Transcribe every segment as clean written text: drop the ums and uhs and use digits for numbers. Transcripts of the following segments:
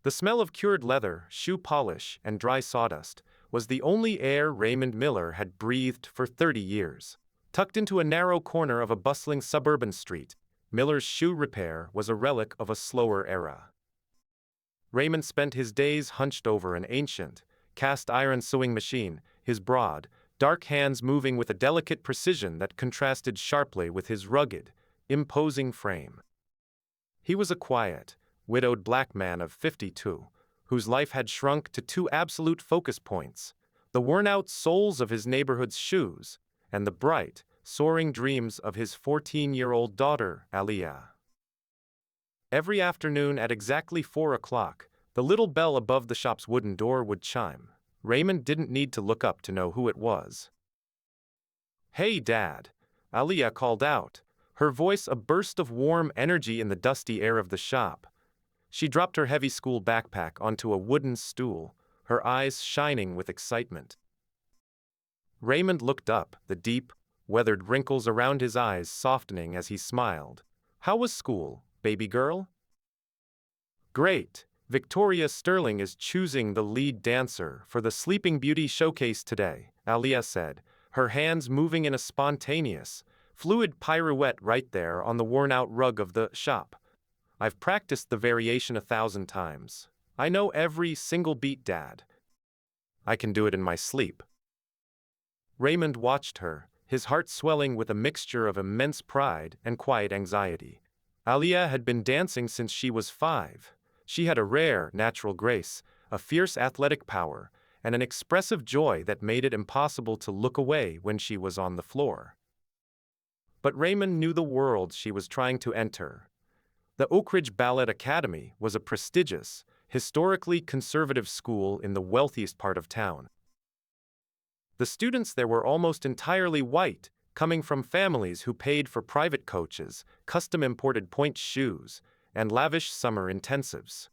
The smell of cured leather, shoe polish, and dry sawdust was the only air Raymond Miller had breathed for 30 years. Tucked into a narrow corner of a bustling suburban street, Miller's shoe repair was a relic of a slower era. Raymond spent his days hunched over an ancient, cast-iron sewing machine, his broad, dark hands moving with a delicate precision that contrasted sharply with his rugged, imposing frame. He was a quiet, widowed black man of 52, whose life had shrunk to two absolute focus points: the worn-out soles of his neighborhood's shoes, and the bright, soaring dreams of his 14-year-old daughter, Aliyah. Every afternoon at exactly 4 o'clock, the little bell above the shop's wooden door would chime. Raymond didn't need to look up to know who it was. "Hey, Dad," Aliyah called out, her voice a burst of warm energy in the dusty air of the shop. She dropped her heavy school backpack onto a wooden stool, her eyes shining with excitement. Raymond looked up, the deep, weathered wrinkles around his eyes softening as he smiled. "How was school, baby girl?" "Great. Victoria Sterling is choosing the lead dancer for the Sleeping Beauty showcase today," Aliyah said, her hands moving in a spontaneous, fluid pirouette right there on the worn-out rug of the shop. "I've practiced the variation 1,000 times. I know every single beat, Dad. I can do it in my sleep." Raymond watched her, his heart swelling with a mixture of immense pride and quiet anxiety. Aliyah had been dancing since she was 5. She had a rare, natural grace, a fierce athletic power, and an expressive joy that made it impossible to look away when she was on the floor. But Raymond knew the world she was trying to enter. The Oak Ridge Ballet Academy was a prestigious, historically conservative school in the wealthiest part of town. The students there were almost entirely white, coming from families who paid for private coaches, custom-imported pointe shoes, and lavish summer intensives.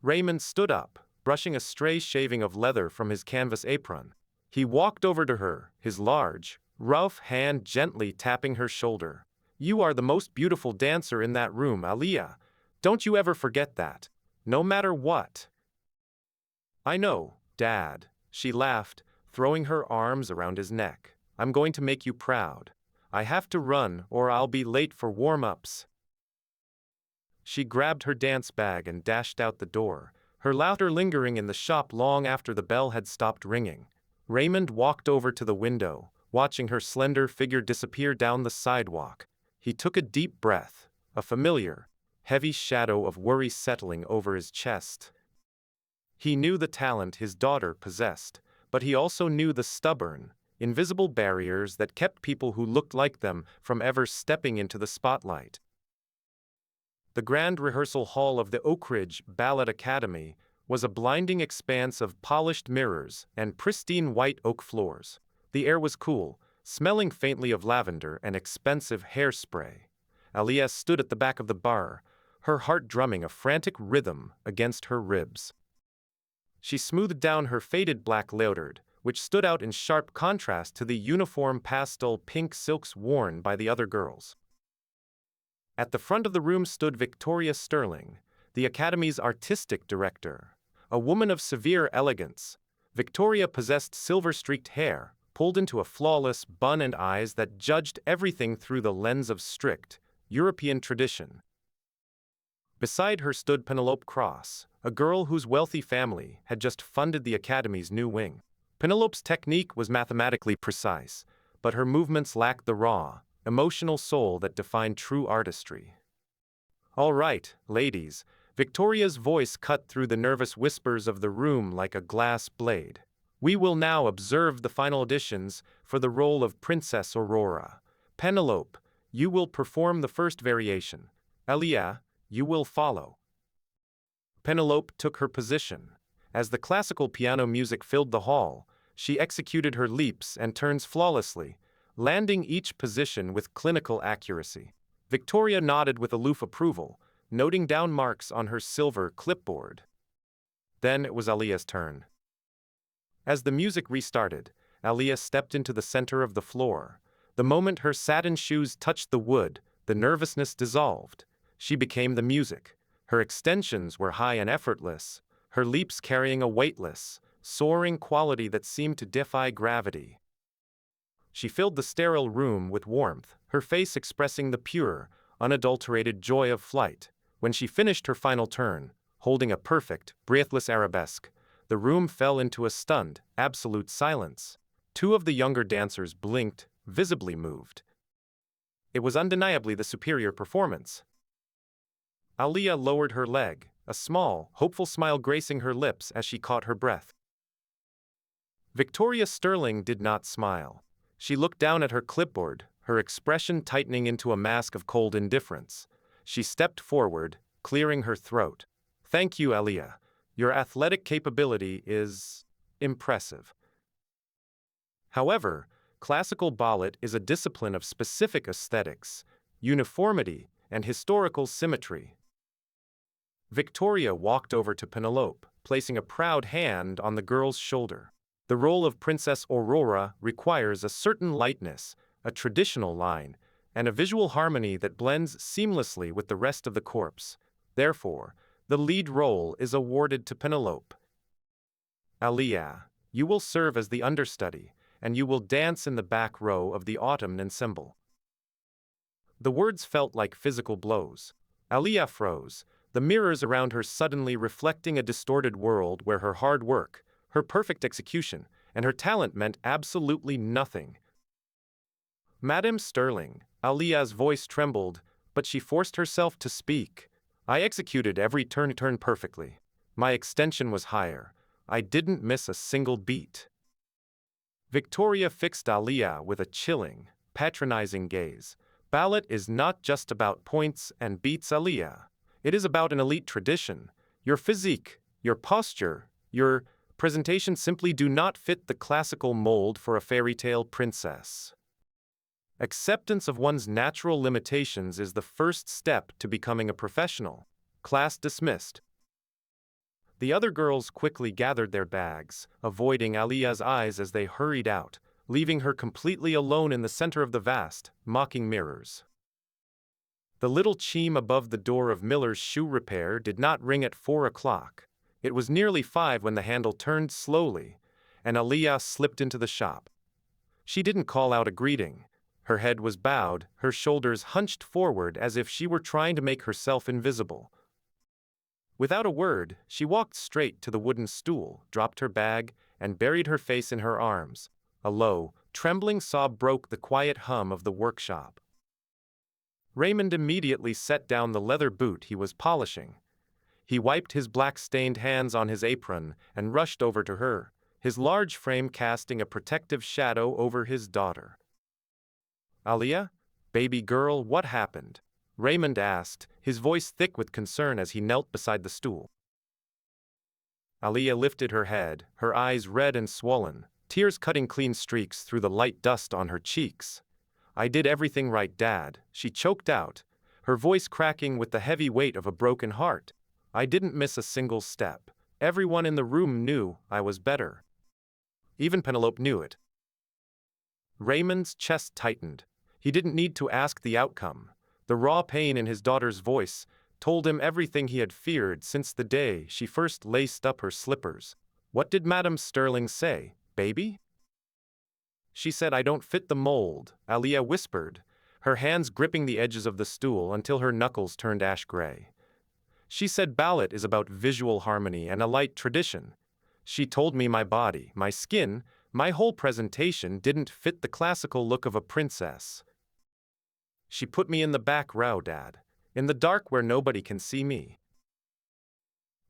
Raymond stood up, brushing a stray shaving of leather from his canvas apron. He walked over to her, his large, rough hand gently tapping her shoulder. "You are the most beautiful dancer in that room, Aliyah. Don't you ever forget that, no matter what." "I know, Dad," she laughed, throwing her arms around his neck. "I'm going to make you proud. I have to run or I'll be late for warm-ups." She grabbed her dance bag and dashed out the door, her laughter lingering in the shop long after the bell had stopped ringing. Raymond walked over to the window, watching her slender figure disappear down the sidewalk. He took a deep breath, a familiar, heavy shadow of worry settling over his chest. He knew the talent his daughter possessed, but he also knew the stubborn, invisible barriers that kept people who looked like them from ever stepping into the spotlight. The grand rehearsal hall of the Oak Ridge Ballet Academy was a blinding expanse of polished mirrors and pristine white oak floors. The air was cool, smelling faintly of lavender and expensive hairspray. Aliyah stood at the back of the bar, her heart drumming a frantic rhythm against her ribs. She smoothed down her faded black leotard, which stood out in sharp contrast to the uniform pastel pink silks worn by the other girls. At the front of the room stood Victoria Sterling, the Academy's artistic director, a woman of severe elegance. Victoria possessed silver-streaked hair, pulled into a flawless bun, and eyes that judged everything through the lens of strict, European tradition. Beside her stood Penelope Cross, a girl whose wealthy family had just funded the Academy's new wing. Penelope's technique was mathematically precise, but her movements lacked the raw, emotional soul that defined true artistry. "All right, ladies," Victoria's voice cut through the nervous whispers of the room like a glass blade. "We will now observe the final auditions for the role of Princess Aurora. Penelope, you will perform the first variation. Aliyah, you will follow." Penelope took her position. As the classical piano music filled the hall, she executed her leaps and turns flawlessly, landing each position with clinical accuracy. Victoria nodded with aloof approval, noting down marks on her silver clipboard. Then it was Aliyah's turn. As the music restarted, Aliyah stepped into the center of the floor. The moment her satin shoes touched the wood, the nervousness dissolved. She became the music. Her extensions were high and effortless, her leaps carrying a weightless, soaring quality that seemed to defy gravity. She filled the sterile room with warmth, her face expressing the pure, unadulterated joy of flight. When she finished her final turn, holding a perfect, breathless arabesque, the room fell into a stunned, absolute silence. Two of the younger dancers blinked, visibly moved. It was undeniably the superior performance. Aliyah lowered her leg, a small, hopeful smile gracing her lips as she caught her breath. Victoria Sterling did not smile. She looked down at her clipboard, her expression tightening into a mask of cold indifference. She stepped forward, clearing her throat. "Thank you, Aliyah. Your athletic capability is impressive. However, classical ballet is a discipline of specific aesthetics, uniformity, and historical symmetry." Victoria walked over to Penelope, placing a proud hand on the girl's shoulder. The role of Princess Aurora requires a certain lightness, a traditional line, and a visual harmony that blends seamlessly with the rest of the corpse. Therefore, the lead role is awarded to Penelope. Aliyah, you will serve as the understudy, and you will dance in the back row of the autumn ensemble. The words felt like physical blows. Aliyah froze, the mirrors around her suddenly reflecting a distorted world where her hard work, her perfect execution, and her talent meant absolutely nothing. "Madam Sterling," Aliyah's voice trembled, but she forced herself to speak. "I executed every turn perfectly. My extension was higher. I didn't miss a single beat." Victoria fixed Aliyah with a chilling, patronizing gaze. "Ballet is not just about points and beats, Aliyah. It is about an elite tradition. Your physique, your posture, your presentation simply do not fit the classical mold for a fairy tale princess. Acceptance of one's natural limitations is the first step to becoming a professional." Class dismissed. The other girls quickly gathered their bags, avoiding Aliyah's eyes as they hurried out, leaving her completely alone in the center of the vast, mocking mirrors. The little chime above the door of Miller's shoe repair did not ring at 4 o'clock. It was nearly 5 when the handle turned slowly, and Aliyah slipped into the shop. She didn't call out a greeting. Her head was bowed, her shoulders hunched forward as if she were trying to make herself invisible. Without a word, she walked straight to the wooden stool, dropped her bag, and buried her face in her arms. A low, trembling sob broke the quiet hum of the workshop. Raymond immediately set down the leather boot he was polishing. He wiped his black-stained hands on his apron and rushed over to her, his large frame casting a protective shadow over his daughter. "Aliyah, baby girl, what happened?" Raymond asked, his voice thick with concern as he knelt beside the stool. Aliyah lifted her head, her eyes red and swollen, tears cutting clean streaks through the light dust on her cheeks. "I did everything right, Dad," she choked out, her voice cracking with the heavy weight of a broken heart. "I didn't miss a single step. Everyone in the room knew I was better. Even Penelope knew it." Raymond's chest tightened. He didn't need to ask the outcome. The raw pain in his daughter's voice told him everything he had feared since the day she first laced up her slippers. "What did Madam Sterling say, baby?" "She said I don't fit the mold," Aliyah whispered, her hands gripping the edges of the stool until her knuckles turned ash gray. "She said ballet is about visual harmony and a light tradition. She told me my body, my skin, my whole presentation didn't fit the classical look of a princess. She put me in the back row, Dad, in the dark where nobody can see me."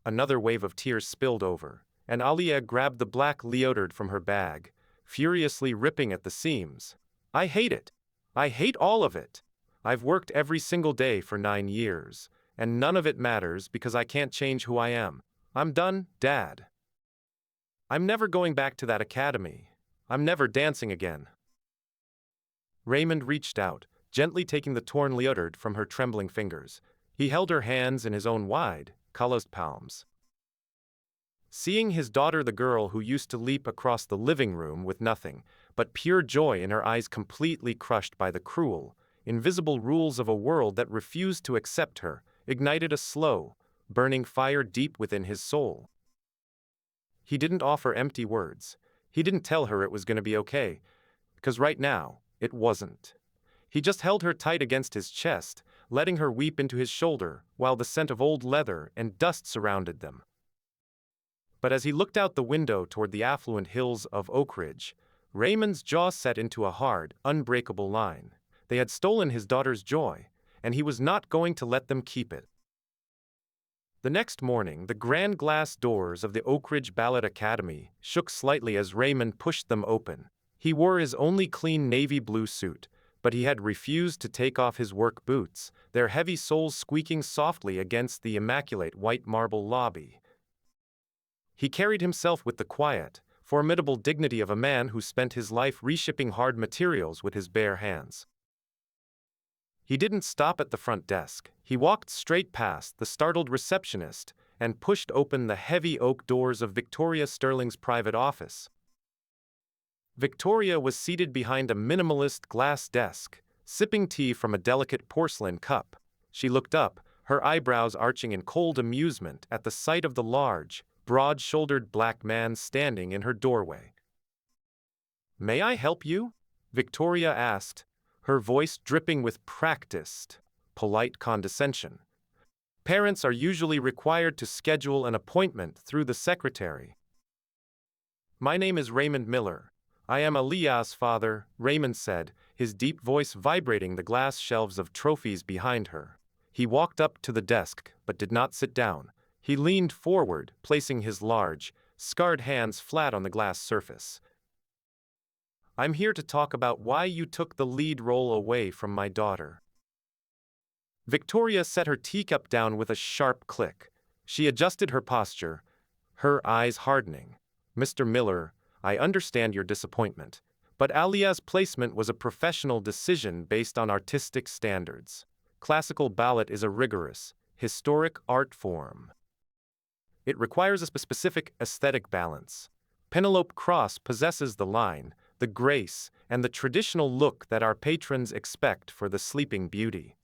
Another wave of tears spilled over, and Aliyah grabbed the black leotard from her bag, furiously ripping at the seams. "I hate it. I hate all of it. I've worked every single day for 9 years, and none of it matters because I can't change who I am. I'm done, Dad. I'm never going back to that academy. I'm never dancing again." Raymond reached out, gently taking the torn leotard from her trembling fingers. He held her hands in his own wide, calloused palms. Seeing his daughter, the girl who used to leap across the living room with nothing but pure joy in her eyes, completely crushed by the cruel, invisible rules of a world that refused to accept her, ignited a slow, burning fire deep within his soul. He didn't offer empty words. He didn't tell her it was going to be okay, because right now, it wasn't. He just held her tight against his chest, letting her weep into his shoulder, while the scent of old leather and dust surrounded them. But as he looked out the window toward the affluent hills of Oak Ridge, Raymond's jaw set into a hard, unbreakable line. They had stolen his daughter's joy, and he was not going to let them keep it. The next morning, the grand glass doors of the Oak Ridge Ballet Academy shook slightly as Raymond pushed them open. He wore his only clean navy blue suit, but he had refused to take off his work boots, their heavy soles squeaking softly against the immaculate white marble lobby. He carried himself with the quiet, formidable dignity of a man who spent his life reshipping hard materials with his bare hands. He didn't stop at the front desk. He walked straight past the startled receptionist and pushed open the heavy oak doors of Victoria Sterling's private office. Victoria was seated behind a minimalist glass desk, sipping tea from a delicate porcelain cup. She looked up, her eyebrows arching in cold amusement at the sight of the large, broad-shouldered black man standing in her doorway. "May I help you?" Victoria asked, her voice dripping with practiced, polite condescension. Parents are usually required to schedule an appointment through the secretary. "My name is Raymond Miller. I am Aliyah's father," Raymond said, his deep voice vibrating the glass shelves of trophies behind her. He walked up to the desk, but did not sit down. He leaned forward, placing his large, scarred hands flat on the glass surface. "I'm here to talk about why you took the lead role away from my daughter." Victoria set her teacup down with a sharp click. She adjusted her posture, her eyes hardening. "Mr. Miller, I understand your disappointment, but Aliyah's placement was a professional decision based on artistic standards. Classical ballet is a rigorous, historic art form. It requires a specific aesthetic balance. Penelope Cross possesses the line, the grace, and the traditional look that our patrons expect for the Sleeping Beauty."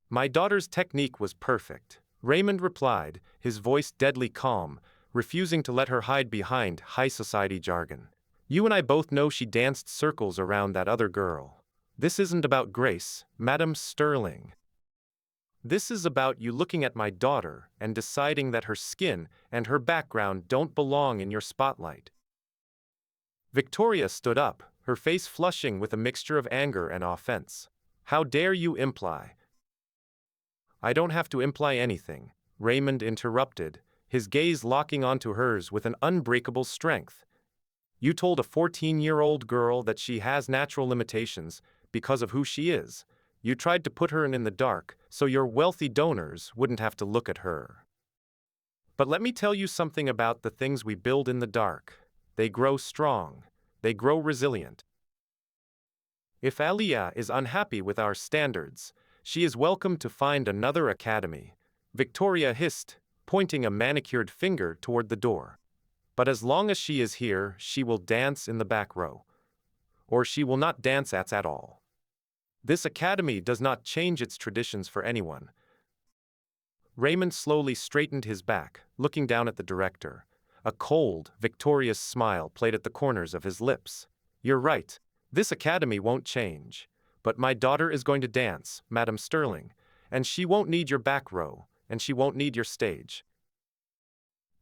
"My daughter's technique was perfect," Raymond replied, his voice deadly calm, refusing to let her hide behind high society jargon. "You and I both know she danced circles around that other girl. This isn't about grace, Madam Sterling. This is about you looking at my daughter and deciding that her skin and her background don't belong in your spotlight." Victoria stood up, her face flushing with a mixture of anger and offense. "How dare you imply?" "I don't have to imply anything," Raymond interrupted, his gaze locking onto hers with an unbreakable strength. "You told a 14-year-old girl that she has natural limitations because of who she is. You tried to put her in the dark so your wealthy donors wouldn't have to look at her. But let me tell you something about the things we build in the dark. They grow strong. They grow resilient. If Aliyah is unhappy with our standards, she is welcome to find another academy," Victoria hissed, pointing a manicured finger toward the door. "But as long as she is here, she will dance in the back row. Or she will not dance at all. This academy does not change its traditions for anyone." Raymond slowly straightened his back, looking down at the director. A cold, victorious smile played at the corners of his lips. "You're right. This academy won't change. But my daughter is going to dance, Madam Sterling, and she won't need your back row, and she won't need your stage.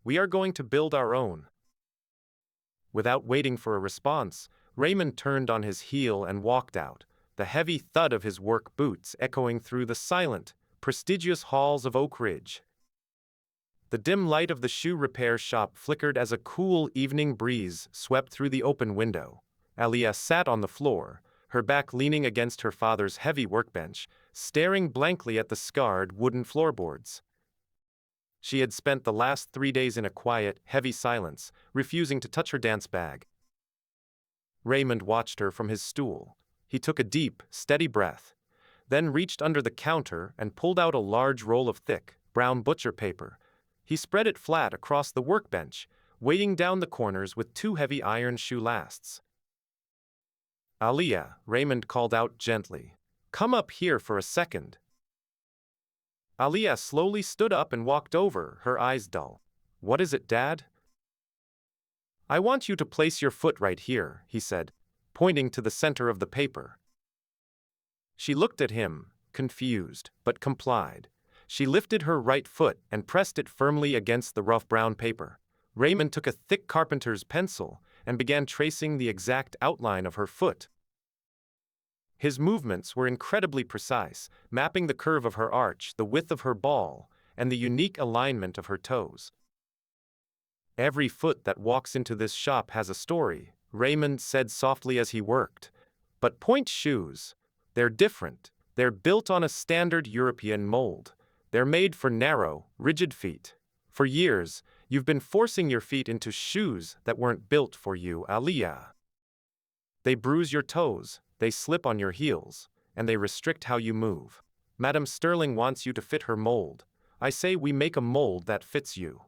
We are going to build our own." Without waiting for a response, Raymond turned on his heel and walked out, the heavy thud of his work boots echoing through the silent, prestigious halls of Oak Ridge. The dim light of the shoe repair shop flickered as a cool evening breeze swept through the open window. Aliyah sat on the floor, her back leaning against her father's heavy workbench, staring blankly at the scarred wooden floorboards. She had spent the last 3 days in a quiet, heavy silence, refusing to touch her dance bag. Raymond watched her from his stool. He took a deep, steady breath, then reached under the counter and pulled out a large roll of thick, brown butcher paper. He spread it flat across the workbench, weighting down the corners with 2 heavy iron shoe lasts. "Aliyah," Raymond called out gently. "Come up here for a second." Aliyah slowly stood up and walked over, her eyes dull. "What is it, Dad?" "I want you to place your foot right here," he said, pointing to the center of the paper. She looked at him, confused, but complied. She lifted her right foot and pressed it firmly against the rough brown paper. Raymond took a thick carpenter's pencil and began tracing the exact outline of her foot. His movements were incredibly precise, mapping the curve of her arch, the width of her ball, and the unique alignment of her toes. "Every foot that walks into this shop has a story," Raymond said softly as he worked. "But pointe shoes, they're different. They're built on a standard European mold. They're made for narrow, rigid feet. For years, you've been forcing your feet into shoes that weren't built for you, Aliyah. They bruise your toes, they slip on your heels, and they restrict how you move. Madame Sterling wants you to fit her mold. I say we make a mold that fits you."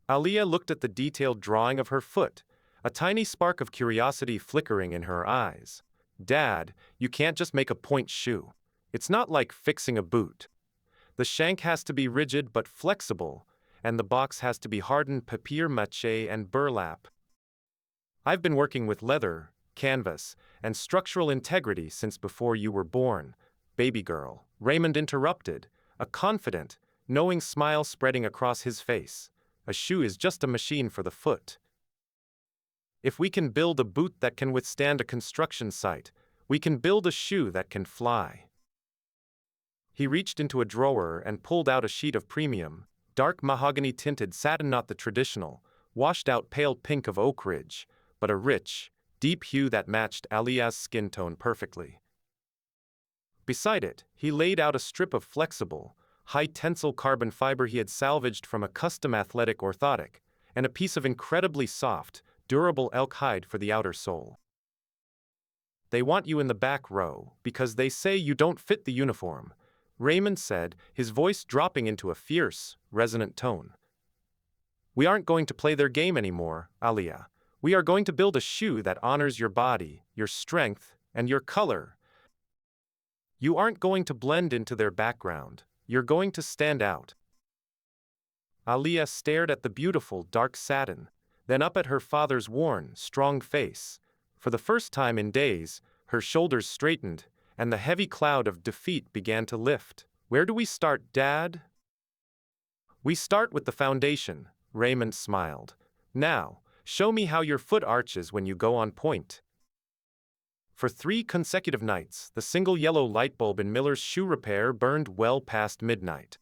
Aliyah looked at the detailed drawing of her foot, a tiny spark of curiosity flickering in her eyes. "Dad, you can't just make a pointe shoe. It's not like fixing a boot. The shank has to be rigid but flexible, and the box has to be hardened papier-mâché and burlap. I've been working with leather, canvas, and structural integrity since before you were born, baby girl," Raymond interrupted, a confident, knowing smile spreading across his face. "A shoe is just a machine for the foot. If we can build a boot that can withstand a construction site, we can build a shoe that can fly." He reached into a drawer and pulled out a sheet of premium, dark mahogany-tinted satin, not the traditional, washed-out pale pink of Oak Ridge, but a rich, deep hue that matched Aliyah's skin tone perfectly. Beside it, he laid out a strip of flexible, high-tensile carbon fiber he had salvaged from a custom athletic orthotic, and a piece of incredibly soft, durable elk hide for the outer sole. "They want you in the back row because they say you don't fit the uniform," Raymond said, his voice dropping into a fierce, resonant tone. "We aren't going to play their game anymore, Aliyah. We are going to build a shoe that honors your body, your strength, and your color. You aren't going to blend into their background. You're going to stand out." Aliyah stared at the beautiful, dark satin, then up at her father's worn, strong face. For the first time in days, her shoulders straightened, and the heavy cloud of defeat began to lift. "Where do we start, Dad?" "We start with the foundation," Raymond smiled. "Now, show me how your foot arches when you go on pointe." For 3 consecutive nights, the single yellow light bulb in Miller's shoe repair burned well past midnight.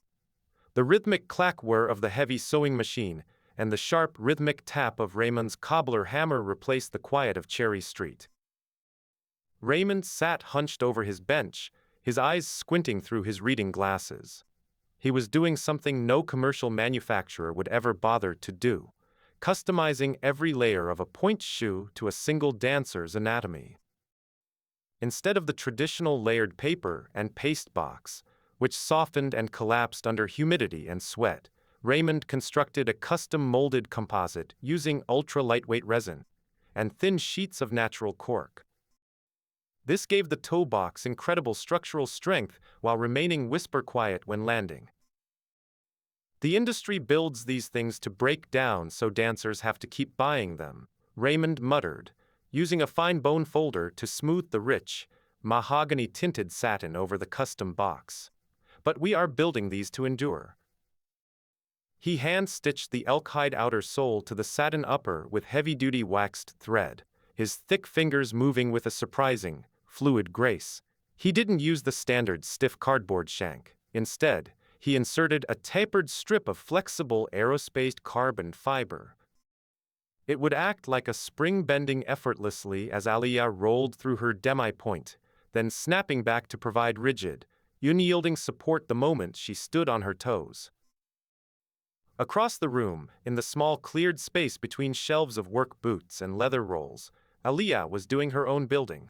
The rhythmic clack-whir of the heavy sewing machine and the sharp, rhythmic tap of Raymond's cobbler hammer replaced the quiet of Cherry Street. Raymond sat hunched over his bench, his eyes squinting through his reading glasses. He was doing something no commercial manufacturer would ever bother to do, customizing every layer of a pointe shoe to a single dancer's anatomy. Instead of the traditional layered paper and paste box, which softened and collapsed under humidity and sweat, Raymond constructed a custom-molded composite using ultra-lightweight resin and thin sheets of natural cork. This gave the toe box incredible structural strength while remaining whisper-quiet when landing. "The industry builds these things to break down so dancers have to keep buying them," Raymond muttered, using a fine bone folder to smooth the rich, mahogany-tinted satin over the custom box. "But we are building these to endure." He hand-stitched the elk hide outer sole to the satin upper with heavy-duty waxed thread, his thick fingers moving with a surprising, fluid grace. He didn't use the standard stiff cardboard shank. Instead, he inserted a tapered strip of flexible aerospace carbon fiber. It would act like a spring bending effortlessly as Aliyah rolled through her demi-pointe, then snapping back to provide rigid, unyielding support the moment she stood on her toes. Across the room, in the small cleared space between shelves of work boots and leather rolls, Aliyah was doing her own building.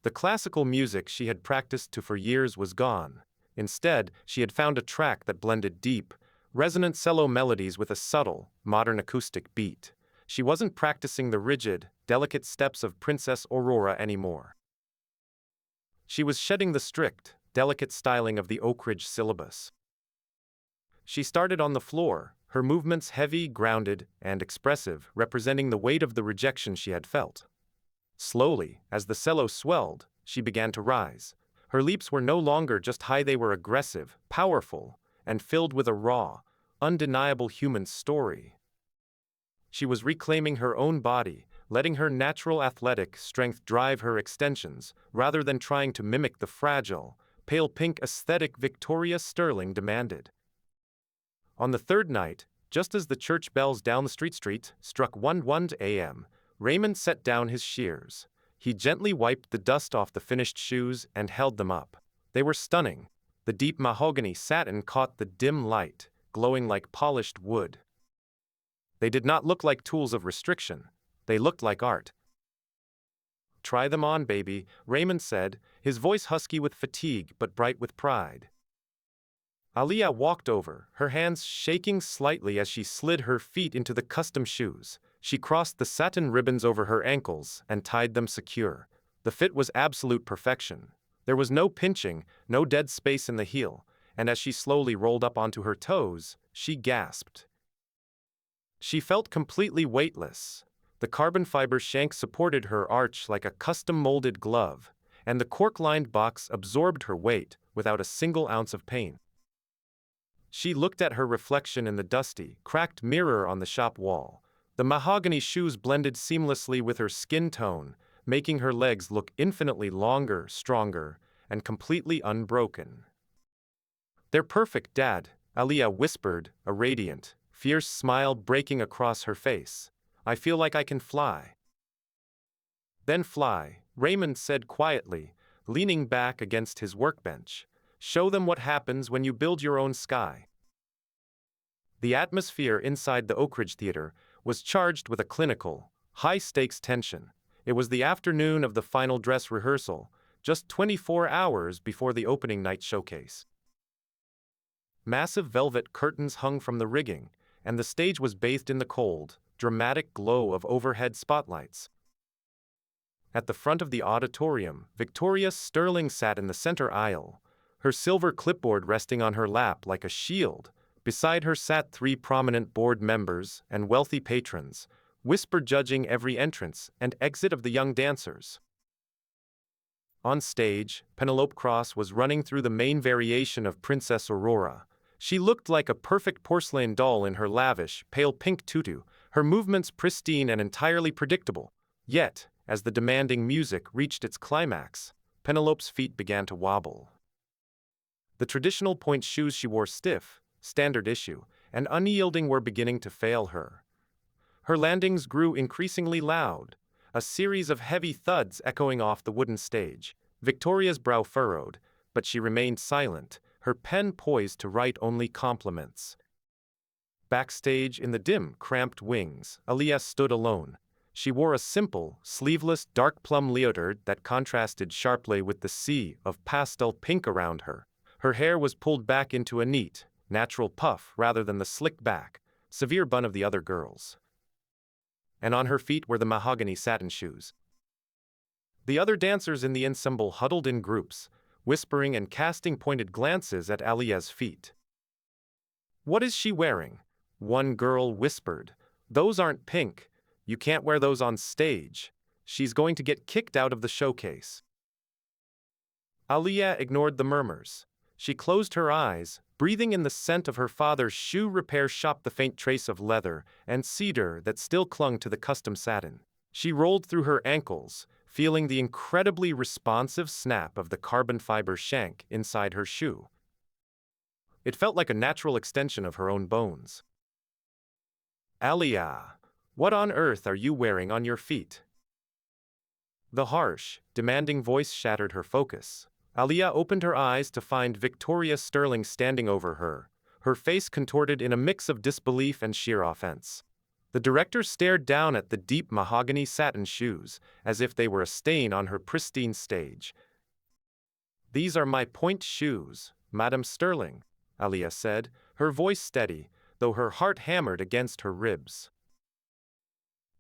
The classical music she had practiced to for years was gone. Instead, she had found a track that blended deep, resonant cello melodies with a subtle, modern acoustic beat. She wasn't practicing the rigid, delicate steps of Princess Aurora anymore. She was shedding the strict, delicate styling of the Oak Ridge syllabus. She started on the floor, her movements heavy, grounded, and expressive, representing the weight of the rejection she had felt. Slowly, as the cello swelled, she began to rise. Her leaps were no longer just high, they were aggressive, powerful, and filled with a raw, undeniable human story. She was reclaiming her own body, letting her natural athletic strength drive her extensions, rather than trying to mimic the fragile, pale pink aesthetic Victoria Sterling demanded. On the third night, just as the church bells down the street struck 1 a.m., Raymond set down his shears. He gently wiped the dust off the finished shoes and held them up. They were stunning. The deep mahogany satin caught the dim light, glowing like polished wood. They did not look like tools of restriction. They looked like art. "Try them on, baby," Raymond said, his voice husky with fatigue but bright with pride. Aliyah walked over, her hands shaking slightly as she slid her feet into the custom shoes. She crossed the satin ribbons over her ankles and tied them secure. The fit was absolute perfection. There was no pinching, no dead space in the heel, and as she slowly rolled up onto her toes, she gasped. She felt completely weightless. The carbon fiber shank supported her arch like a custom-molded glove, and the cork-lined box absorbed her weight without a single ounce of pain. She looked at her reflection in the dusty, cracked mirror on the shop wall. The mahogany shoes blended seamlessly with her skin tone, making her legs look infinitely longer, stronger, and completely unbroken. "They're perfect, Dad," Aliyah whispered, a radiant, fierce smile breaking across her face. "I feel like I can fly." "Then fly," Raymond said quietly, leaning back against his workbench. "Show them what happens when you build your own sky." The atmosphere inside the Oak Ridge Theater was charged with a clinical, high-stakes tension. It was the afternoon of the final dress rehearsal, just 24 hours before the opening night showcase. Massive velvet curtains hung from the rigging, and the stage was bathed in the cold, dramatic glow of overhead spotlights. At the front of the auditorium, Victoria Sterling sat in the center aisle, her silver clipboard resting on her lap like a shield. Beside her sat 3 prominent board members and wealthy patrons, whisper judging every entrance and exit of the young dancers. On stage, Penelope Cross was running through the main variation of Princess Aurora. She looked like a perfect porcelain doll in her lavish, pale pink tutu, her movements pristine and entirely predictable. Yet, as the demanding music reached its climax, Penelope's feet began to wobble. The traditional pointe shoes she wore, stiff, standard issue, and unyielding, were beginning to fail her. Her landings grew increasingly loud, a series of heavy thuds echoing off the wooden stage. Victoria's brow furrowed, but she remained silent, her pen poised to write only compliments. Backstage in the dim, cramped wings, Aliyah stood alone. She wore a simple, sleeveless, dark plum leotard that contrasted sharply with the sea of pastel pink around her. Her hair was pulled back into a neat, natural puff rather than the slicked back, severe bun of the other girls. And on her feet were the mahogany satin shoes. The other dancers in the ensemble huddled in groups, whispering and casting pointed glances at Aliyah's feet. "What is she wearing?" one girl whispered. "Those aren't pink. You can't wear those on stage. She's going to get kicked out of the showcase." Aliyah ignored the murmurs. She closed her eyes, breathing in the scent of her father's shoe repair shop, the faint trace of leather and cedar that still clung to the custom satin. She rolled through her ankles, feeling the incredibly responsive snap of the carbon fiber shank inside her shoe. It felt like a natural extension of her own bones. "Aliyah, what on earth are you wearing on your feet?" The harsh, demanding voice shattered her focus. Aliyah opened her eyes to find Victoria Sterling standing over her, her face contorted in a mix of disbelief and sheer offense. The director stared down at the deep mahogany satin shoes, as if they were a stain on her pristine stage. "These are my pointe shoes, Madame Sterling," Aliyah said, her voice steady, though her heart hammered against her ribs.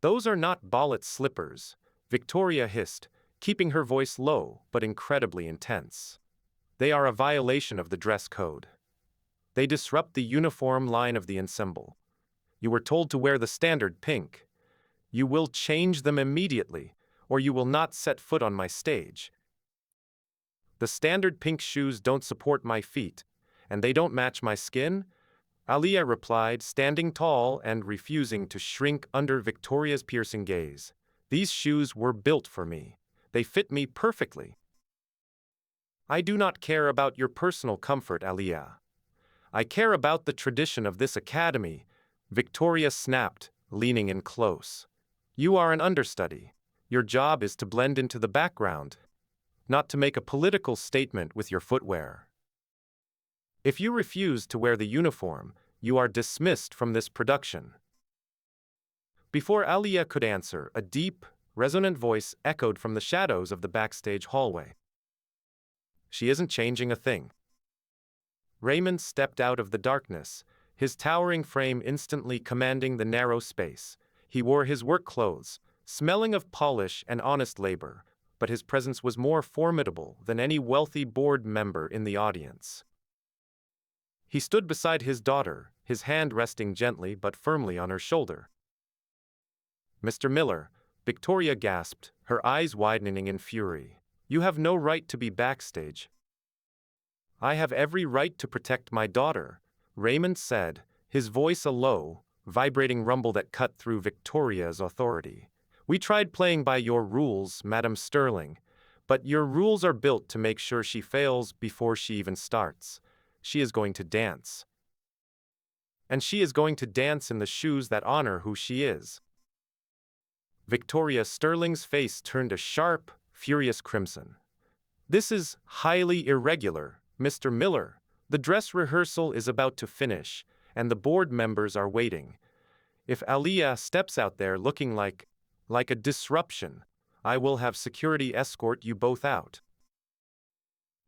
"Those are not ballet slippers," Victoria hissed, keeping her voice low but incredibly intense. They are a violation of the dress code. They disrupt the uniform line of the ensemble. You were told to wear the standard pink. You will change them immediately, or you will not set foot on my stage. The standard pink shoes don't support my feet, and they don't match my skin, Aliyah replied, standing tall and refusing to shrink under Victoria's piercing gaze. These shoes were built for me. They fit me perfectly. I do not care about your personal comfort, Aliyah. I care about the tradition of this academy, Victoria snapped, leaning in close. You are an understudy. Your job is to blend into the background, not to make a political statement with your footwear. If you refuse to wear the uniform, you are dismissed from this production. Before Aliyah could answer, a deep, resonant voice echoed from the shadows of the backstage hallway. She isn't changing a thing. Raymond stepped out of the darkness, his towering frame instantly commanding the narrow space. He wore his work clothes, smelling of polish and honest labor, but his presence was more formidable than any wealthy board member in the audience. He stood beside his daughter, his hand resting gently but firmly on her shoulder. Mr. Miller, Victoria gasped, her eyes widening in fury. You have no right to be backstage. I have every right to protect my daughter, Raymond said, his voice a low, vibrating rumble that cut through Victoria's authority. We tried playing by your rules, Madam Sterling, but your rules are built to make sure she fails before she even starts. She is going to dance. And she is going to dance in the shoes that honor who she is. Victoria Sterling's face turned a sharp, furious crimson. This is highly irregular, Mr. Miller. The dress rehearsal is about to finish, and the board members are waiting. If Aliyah steps out there looking like a disruption, I will have security escort you both out.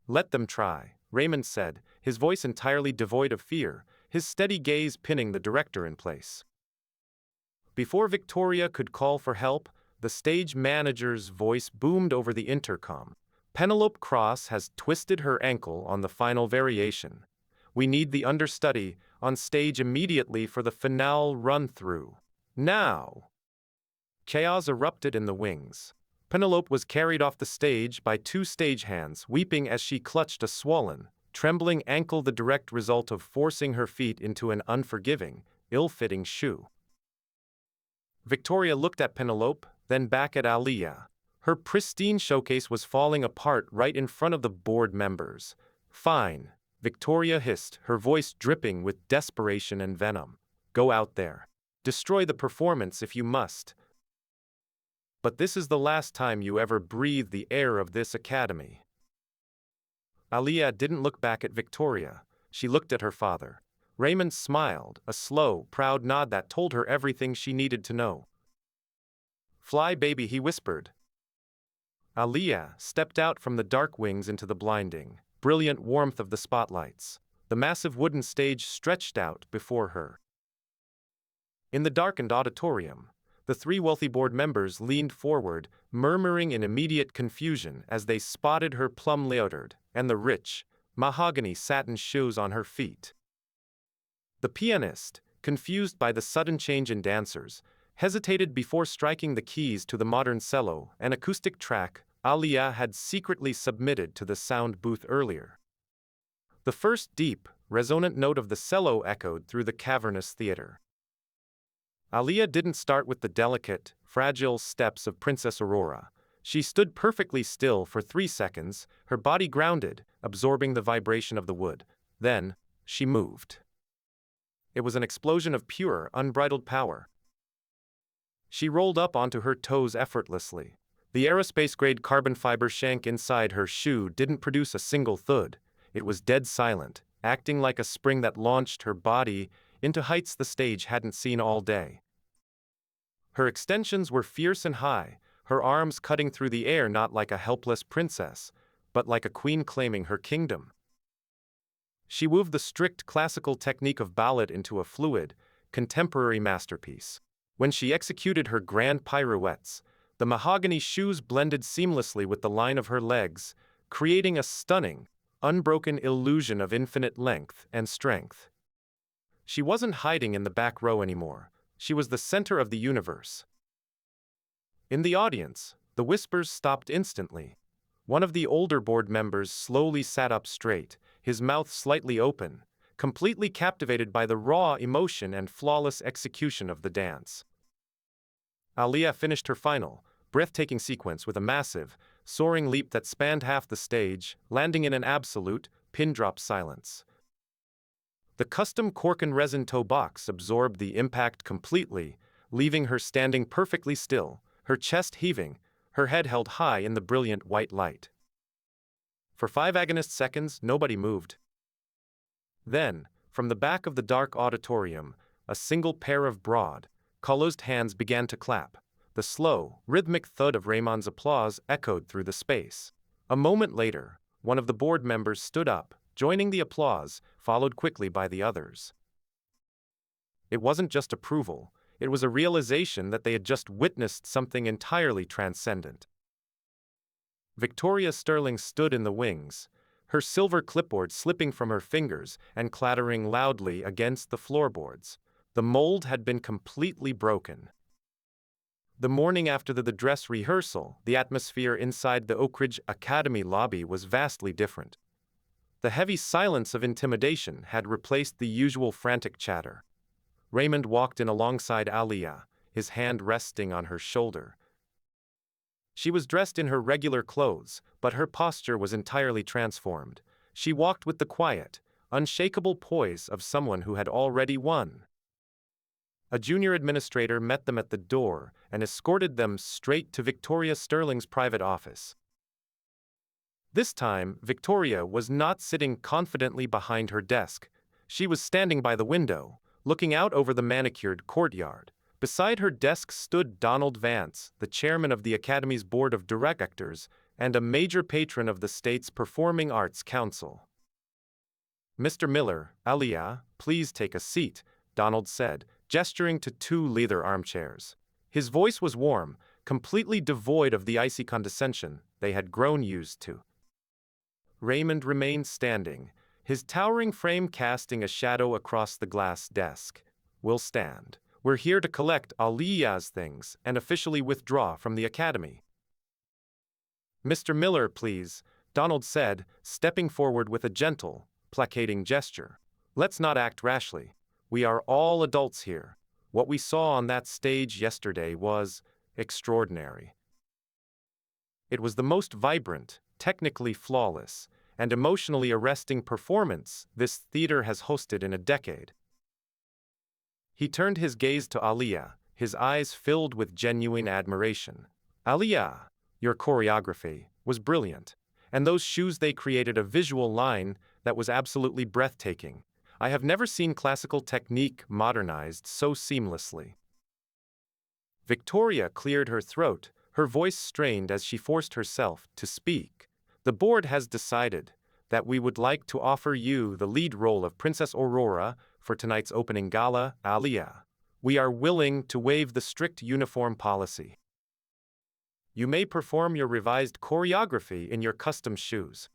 Let them try, Raymond said, his voice entirely devoid of fear, his steady gaze pinning the director in place. Before Victoria could call for help, the stage manager's voice boomed over the intercom. Penelope Cross has twisted her ankle on the final variation. We need the understudy on stage immediately for the finale run-through. Now! Chaos erupted in the wings. Penelope was carried off the stage by two stagehands, weeping as she clutched a swollen, trembling ankle, the direct result of forcing her feet into an unforgiving, ill-fitting shoe. Victoria looked at Penelope, then back at Aliyah. Her pristine showcase was falling apart right in front of the board members. Fine, Victoria hissed, her voice dripping with desperation and venom. Go out there. Destroy the performance if you must. But this is the last time you ever breathe the air of this academy. Aliyah didn't look back at Victoria. She looked at her father. Raymond smiled, a slow, proud nod that told her everything she needed to know. Fly, baby, he whispered. Aliyah stepped out from the dark wings into the blinding, brilliant warmth of the spotlights. The massive wooden stage stretched out before her. In the darkened auditorium, the three wealthy board members leaned forward, murmuring in immediate confusion as they spotted her plum leotard and the rich, mahogany satin shoes on her feet. The pianist, confused by the sudden change in dancers, hesitated before striking the keys to the modern cello, an acoustic track Aliyah had secretly submitted to the sound booth earlier. The first deep, resonant note of the cello echoed through the cavernous theater. Aliyah didn't start with the delicate, fragile steps of Princess Aurora. She stood perfectly still for 3 seconds, her body grounded, absorbing the vibration of the wood. Then, she moved. It was an explosion of pure, unbridled power. She rolled up onto her toes effortlessly. The aerospace-grade carbon fiber shank inside her shoe didn't produce a single thud. It was dead silent, acting like a spring that launched her body into heights the stage hadn't seen all day. Her extensions were fierce and high, her arms cutting through the air not like a helpless princess, but like a queen claiming her kingdom. She wove the strict classical technique of ballet into a fluid, contemporary masterpiece. When she executed her grand pirouettes, the mahogany shoes blended seamlessly with the line of her legs, creating a stunning, unbroken illusion of infinite length and strength. She wasn't hiding in the back row anymore. She was the center of the universe. In the audience, the whispers stopped instantly. One of the older board members slowly sat up straight, his mouth slightly open, completely captivated by the raw emotion and flawless execution of the dance. Aliyah finished her final, breathtaking sequence with a massive, soaring leap that spanned half the stage, landing in an absolute, pin-drop silence. The custom cork and resin toe box absorbed the impact completely, leaving her standing perfectly still, her chest heaving, her head held high in the brilliant white light. For 5 agonist seconds, nobody moved. Then, from the back of the dark auditorium, a single pair of broad, calloused hands began to clap. The slow, rhythmic thud of Raymond's applause echoed through the space. A moment later, one of the board members stood up, joining the applause, followed quickly by the others. It wasn't just approval, it was a realization that they had just witnessed something entirely transcendent. Victoria Sterling stood in the wings, her silver clipboard slipping from her fingers and clattering loudly against the floorboards. The mold had been completely broken. The morning after the dress rehearsal, the atmosphere inside the Oak Ridge Academy lobby was vastly different. The heavy silence of intimidation had replaced the usual frantic chatter. Raymond walked in alongside Aliyah, his hand resting on her shoulder. She was dressed in her regular clothes, but her posture was entirely transformed. She walked with the quiet, unshakable poise of someone who had already won. A junior administrator met them at the door and escorted them straight to Victoria Sterling's private office. This time, Victoria was not sitting confidently behind her desk. She was standing by the window, looking out over the manicured courtyard. Beside her desk stood Donald Vance, the chairman of the Academy's board of directors and a major patron of the state's Performing Arts Council. "Mr. Miller, Aliyah, please take a seat," Donald said, gesturing to 2 leather armchairs. His voice was warm, completely devoid of the icy condescension they had grown used to. Raymond remained standing, his towering frame casting a shadow across the glass desk. "We'll stand. We're here to collect Aliyah's things and officially withdraw from the Academy." "Mr. Miller, please," Donald said, stepping forward with a gentle, placating gesture. "Let's not act rashly. We are all adults here. What we saw on that stage yesterday was extraordinary. It was the most vibrant, technically flawless, and emotionally arresting performance this theater has hosted in a decade." He turned his gaze to Aliyah, his eyes filled with genuine admiration. "Aliyah, your choreography was brilliant, and those shoes they created a visual line that was absolutely breathtaking. I have never seen classical technique modernized so seamlessly." Victoria cleared her throat, her voice strained as she forced herself to speak. "The board has decided that we would like to offer you the lead role of Princess Aurora for tonight's opening gala, Aliyah. We are willing to waive the strict uniform policy. You may perform your revised choreography in your custom shoes."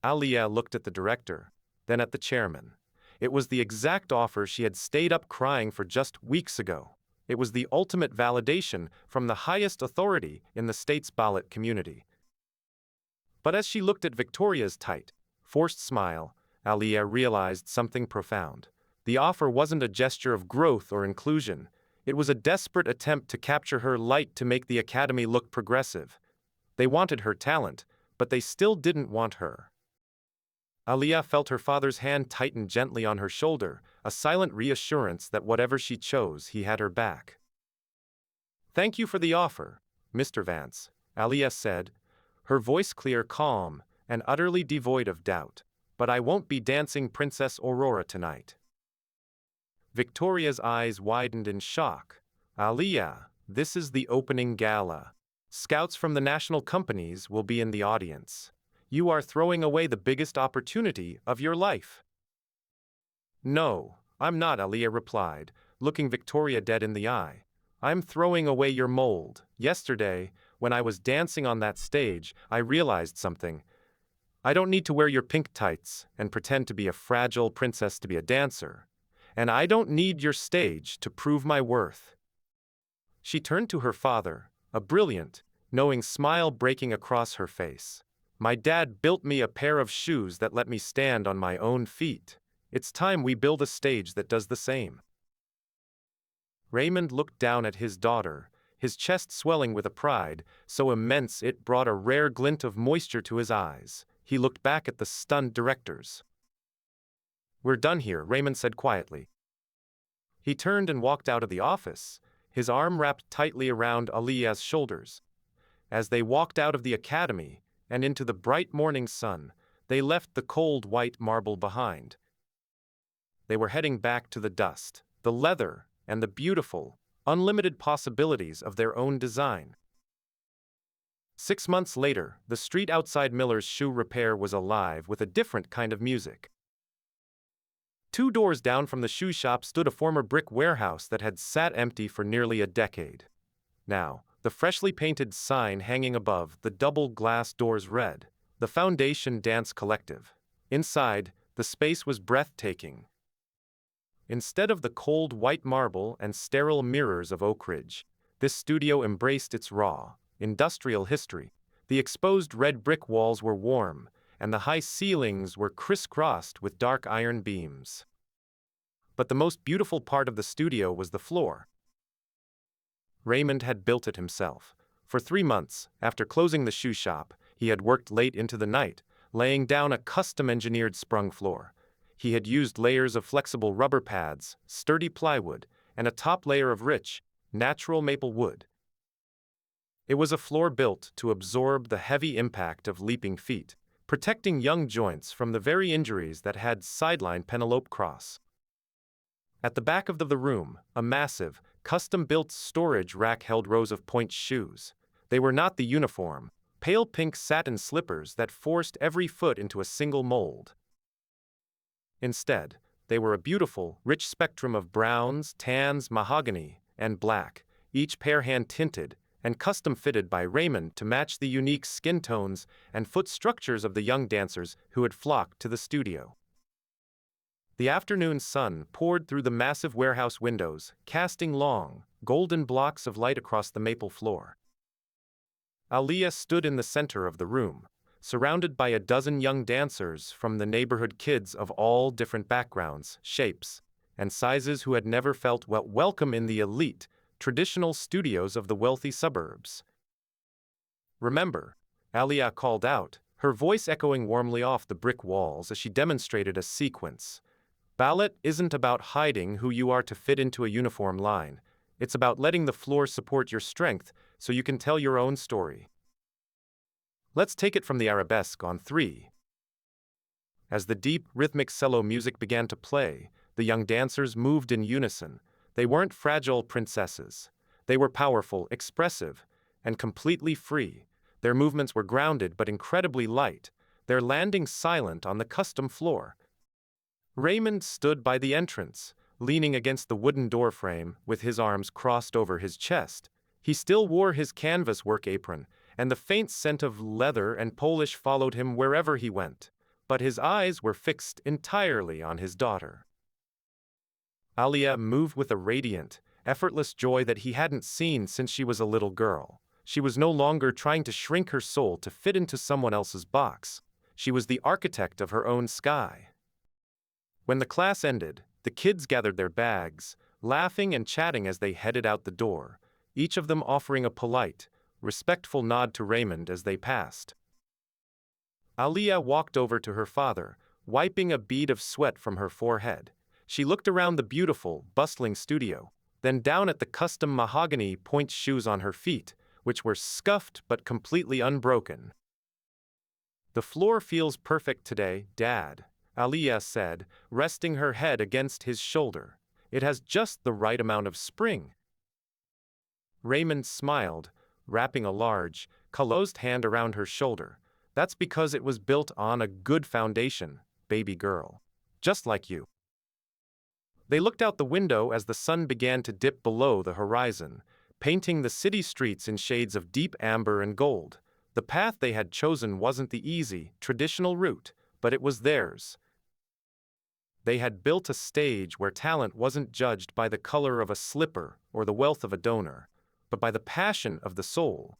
Aliyah looked at the director, then at the chairman. It was the exact offer she had stayed up crying for just weeks ago. It was the ultimate validation from the highest authority in the state's ballet community. But as she looked at Victoria's tight, forced smile, Aliyah realized something profound. The offer wasn't a gesture of growth or inclusion. It was a desperate attempt to capture her light to make the Academy look progressive. They wanted her talent, but they still didn't want her. Aliyah felt her father's hand tighten gently on her shoulder, a silent reassurance that whatever she chose, he had her back. "Thank you for the offer, Mr. Vance," Aliyah said, her voice clear, calm, and utterly devoid of doubt. "But I won't be dancing Princess Aurora tonight." Victoria's eyes widened in shock. "Aliyah, this is the opening gala. Scouts from the national companies will be in the audience. You are throwing away the biggest opportunity of your life." "No, I'm not," Aliyah replied, looking Victoria dead in the eye. "I'm throwing away your mold. Yesterday, when I was dancing on that stage, I realized something. I don't need to wear your pink tights and pretend to be a fragile princess to be a dancer. And I don't need your stage to prove my worth." She turned to her father, a brilliant, knowing smile breaking across her face. "My dad built me a pair of shoes that let me stand on my own feet. It's time we build a stage that does the same." Raymond looked down at his daughter, his chest swelling with a pride so immense it brought a rare glint of moisture to his eyes. He looked back at the stunned directors. "We're done here," Raymond said quietly. He turned and walked out of the office, his arm wrapped tightly around Aliyah's shoulders. As they walked out of the academy and into the bright morning sun, they left the cold white marble behind. They were heading back to the dust, the leather, and the beautiful, unlimited possibilities of their own design. 6 months later, the street outside Miller's shoe repair was alive with a different kind of music. 2 doors down from the shoe shop stood a former brick warehouse that had sat empty for nearly a decade. Now, the freshly painted sign hanging above the double glass doors read, "The Foundation Dance Collective." Inside, the space was breathtaking. Instead of the cold white marble and sterile mirrors of Oak Ridge, this studio embraced its raw, industrial history. The exposed red brick walls were warm, and the high ceilings were crisscrossed with dark iron beams. But the most beautiful part of the studio was the floor. Raymond had built it himself. For 3 months, after closing the shoe shop, he had worked late into the night, laying down a custom-engineered sprung floor. He had used layers of flexible rubber pads, sturdy plywood, and a top layer of rich, natural maple wood. It was a floor built to absorb the heavy impact of leaping feet, protecting young joints from the very injuries that had sidelined Penelope Cross. At the back of the room, a massive, custom-built storage rack held rows of pointe shoes. They were not the uniform, pale pink satin slippers that forced every foot into a single mold. Instead, they were a beautiful, rich spectrum of browns, tans, mahogany, and black, each pair hand-tinted and custom-fitted by Raymond to match the unique skin tones and foot structures of the young dancers who had flocked to the studio. The afternoon sun poured through the massive warehouse windows, casting long, golden blocks of light across the maple floor. Aliyah stood in the center of the room, surrounded by a dozen young dancers from the neighborhood, kids of all different backgrounds, shapes, and sizes who had never felt welcome in the elite, traditional studios of the wealthy suburbs. "Remember," Aliyah called out, her voice echoing warmly off the brick walls as she demonstrated a sequence. "Ballet isn't about hiding who you are to fit into a uniform line. It's about letting the floor support your strength so you can tell your own story. Let's take it from the arabesque on 3." As the deep, rhythmic cello music began to play, the young dancers moved in unison. They weren't fragile princesses. They were powerful, expressive, and completely free. Their movements were grounded but incredibly light, their landing silent on the custom floor. Raymond stood by the entrance, leaning against the wooden doorframe with his arms crossed over his chest. He still wore his canvas work apron, and the faint scent of leather and polish followed him wherever he went, but his eyes were fixed entirely on his daughter. Aliyah moved with a radiant, effortless joy that he hadn't seen since she was a little girl. She was no longer trying to shrink her soul to fit into someone else's box. She was the architect of her own sky. When the class ended, the kids gathered their bags, laughing and chatting as they headed out the door, each of them offering a polite, respectful nod to Raymond as they passed. Aliyah walked over to her father, wiping a bead of sweat from her forehead. She looked around the beautiful, bustling studio, then down at the custom mahogany pointe shoes on her feet, which were scuffed but completely unbroken. "The floor feels perfect today, Dad," Aliyah said, resting her head against his shoulder. "It has just the right amount of spring." Raymond smiled, wrapping a large, calloused hand around her shoulder. "That's because it was built on a good foundation, baby girl. Just like you." They looked out the window as the sun began to dip below the horizon, painting the city streets in shades of deep amber and gold. The path they had chosen wasn't the easy, traditional route, but it was theirs. They had built a stage where talent wasn't judged by the color of a slipper or the wealth of a donor, but by the passion of the soul.